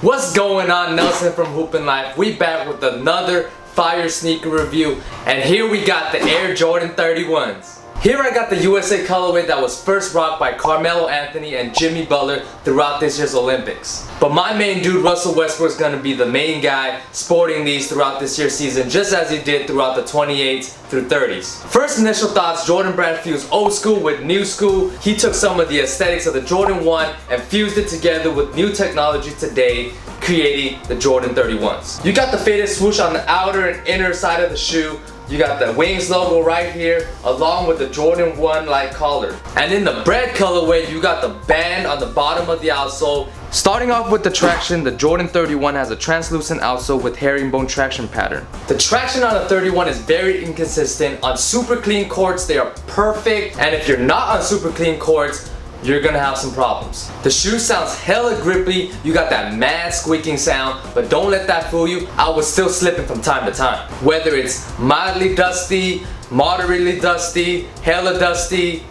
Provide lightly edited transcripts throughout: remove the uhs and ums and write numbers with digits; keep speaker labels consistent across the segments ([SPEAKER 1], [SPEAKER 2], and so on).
[SPEAKER 1] What's going on? Nelson from Hoopin' Life. We back with another fire sneaker review, and here we got the Air Jordan 31s. Here I got the USA colorway that was first rocked by Carmelo Anthony and Jimmy Butler throughout this year's Olympics. But my main dude, Russell Westbrook, is going to be the main guy sporting these throughout this year's season, just as he did throughout the 28s through 30s. First initial thoughts, Jordan Brand fused old school with new school. He took some of the aesthetics of the Jordan 1 and fused it together with new technology today, creating the Jordan 31s. You got the faded swoosh on the outer and inner side of the shoe. You got the Wings logo right here, along with the Jordan 1 like collar. And in the bread colorway, you got the band on the bottom of the outsole. Starting off with the traction, the Jordan 31 has a translucent outsole with herringbone traction pattern. The traction on the 31 is very inconsistent. On super clean courts, they are perfect. And if you're not on super clean courts, you're gonna have some problems. The shoe sounds hella grippy. You got that mad squeaking sound, but don't let that fool you. I was still slipping from time to time. Whether it's mildly dusty, moderately dusty, hella dusty,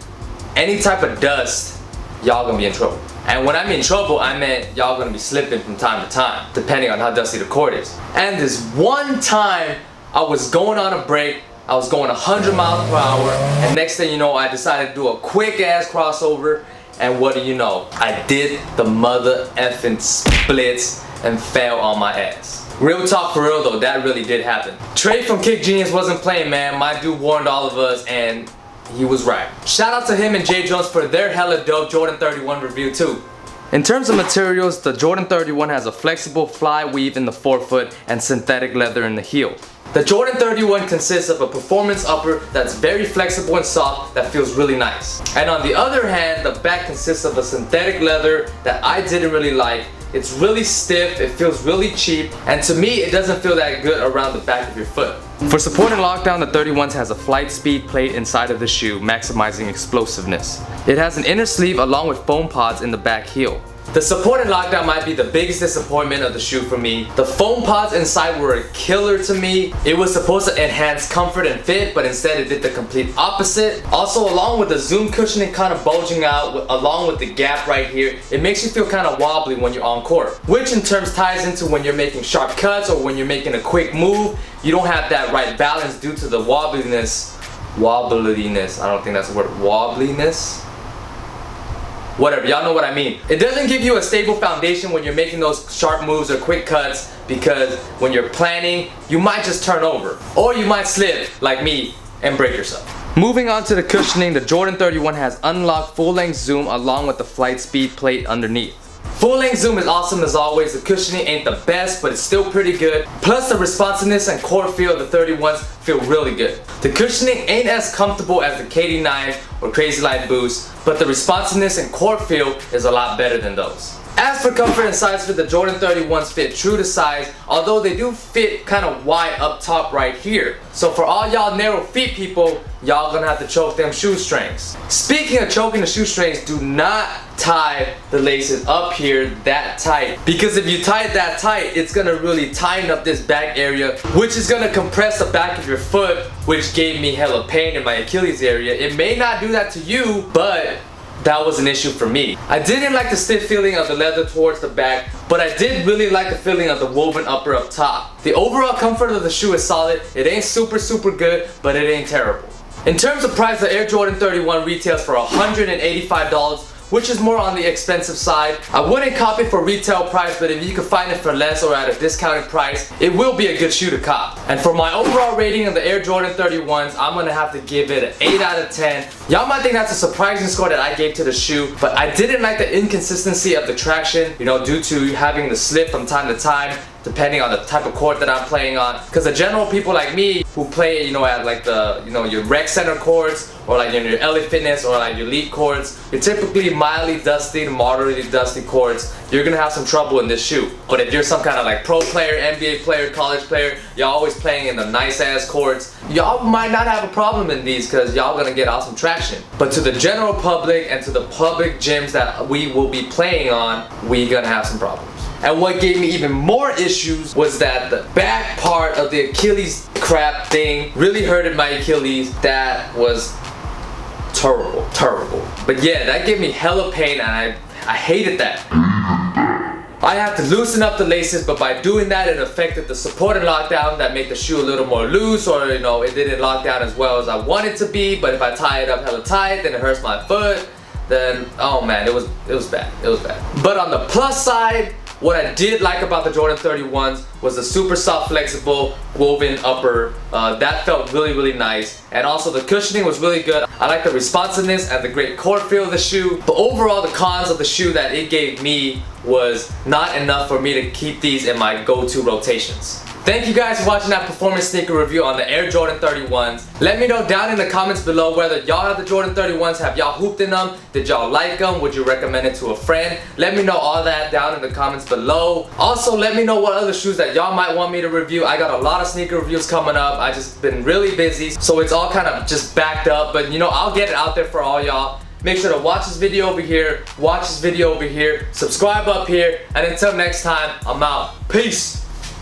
[SPEAKER 1] any type of dust, y'all gonna be in trouble. And when I'm in trouble, I meant y'all gonna be slipping from time to time, depending on how dusty the court is. And this one time, I was going on a break, I was going 100 miles per hour, and next thing you know, I decided to do a quick ass crossover. And what do you know? I did the mother effing splits and fell on my ass. Real talk for real though, that really did happen. Trey from Kick Genius wasn't playing, man. My dude warned all of us and he was right. Shout out to him and Jay Jones for their hella dope Jordan 31 review too. In terms of materials, the Jordan 31 has a flexible fly weave in the forefoot and synthetic leather in the heel. The Jordan 31 consists of a performance upper that's very flexible and soft that feels really nice. And on the other hand, the back consists of a synthetic leather that I didn't really like. It's really stiff, it feels really cheap, and to me it doesn't feel that good around the back of your foot. For support and lockdown, the 31s has a flight speed plate inside of the shoe, maximizing explosiveness. It has an inner sleeve along with foam pods in the back heel. The support and lockdown might be the biggest disappointment of the shoe for me. The foam pods inside were a killer to me. It was supposed to enhance comfort and fit, but instead it did the complete opposite. Also, along with the zoom cushioning kind of bulging out, along with the gap right here, it makes you feel kind of wobbly when you're on court. Which in turns ties into when you're making sharp cuts or when you're making a quick move, you don't have that right balance due to the wobbliness. I don't think that's the word. Wobbliness? Whatever, y'all know what I mean. It doesn't give you a stable foundation when you're making those sharp moves or quick cuts, because when you're planning, you might just turn over. Or you might slip, like me, and break yourself. Moving on to the cushioning, the Jordan 31 has unlocked full-length zoom along with the flight speed plate underneath. Full-length zoom is awesome as always. The cushioning ain't the best, but it's still pretty good. Plus the responsiveness and core feel of the 31s feel really good. The cushioning ain't as comfortable as the KD9 or Crazy Light Boost, but the responsiveness and core feel is a lot better than those. As for comfort and size fit, the Jordan 31s fit true to size, although they do fit kind of wide up top right here. So for all y'all narrow feet people, y'all gonna have to choke them shoestrings. Speaking of choking the shoestrings, do not tie the laces up here that tight, because if you tie it that tight, it's gonna really tighten up this back area, which is gonna compress the back of your foot, which gave me hella pain in my Achilles area. It may not do that to you, but that was an issue for me. I didn't like the stiff feeling of the leather towards the back, but I did really like the feeling of the woven upper up top. The overall comfort of the shoe is solid. It ain't super good, but it ain't terrible. In terms of price, the Air Jordan 31 retails for $185, which is more on the expensive side. I wouldn't cop it for retail price, but if you could find it for less or at a discounted price, it will be a good shoe to cop. And for my overall rating of the Air Jordan 31s, I'm gonna have to give it an 8 out of 10. Y'all might think that's a surprising score that I gave to the shoe, but I didn't like the inconsistency of the traction, due to having the slip from time to time, depending on the type of court that I'm playing on. Because the general people like me who play, at like the, your rec center courts, or like in your LA Fitness or like your elite courts, you're typically mildly dusty to moderately dusty courts. You're gonna have some trouble in this shoe. But if you're some kind of like pro player, NBA player, college player, you're always playing in the nice ass courts, y'all might not have a problem in these because y'all gonna get awesome traction. But to the general public and to the public gyms that we will be playing on, we gonna have some problems. And what gave me even more issues was that the back part of the Achilles crap thing really hurted my Achilles. That was terrible. But yeah, that gave me hella pain, and I hated that. I had to loosen up the laces, but by doing that, it affected the support and lockdown that made the shoe a little more loose, or you know, it didn't lock down as well as I want it to be. But if I tie it up hella tight, then it hurts my foot. Then, oh man, it was bad. It was bad. But on the plus side, what I did like about the Jordan 31s was the super soft, flexible, woven upper. That felt really, really nice. And also the cushioning was really good. I like the responsiveness and the great core feel of the shoe. But overall, the cons of the shoe that it gave me was not enough for me to keep these in my go-to rotations. Thank you guys for watching that performance sneaker review on the Air Jordan 31s. Let me know down in the comments below whether y'all have the Jordan 31s. Have y'all hooped in them? Did y'all like them? Would you recommend it to a friend? Let me know all that down in the comments below. Also, let me know what other shoes that y'all might want me to review. I got a lot of sneaker reviews coming up. I just been really busy, so it's all kind of just backed up. But you know, I'll get it out there for all y'all. Make sure to watch this video over here, watch this video over here, subscribe up here, and until next time, I'm out. Peace!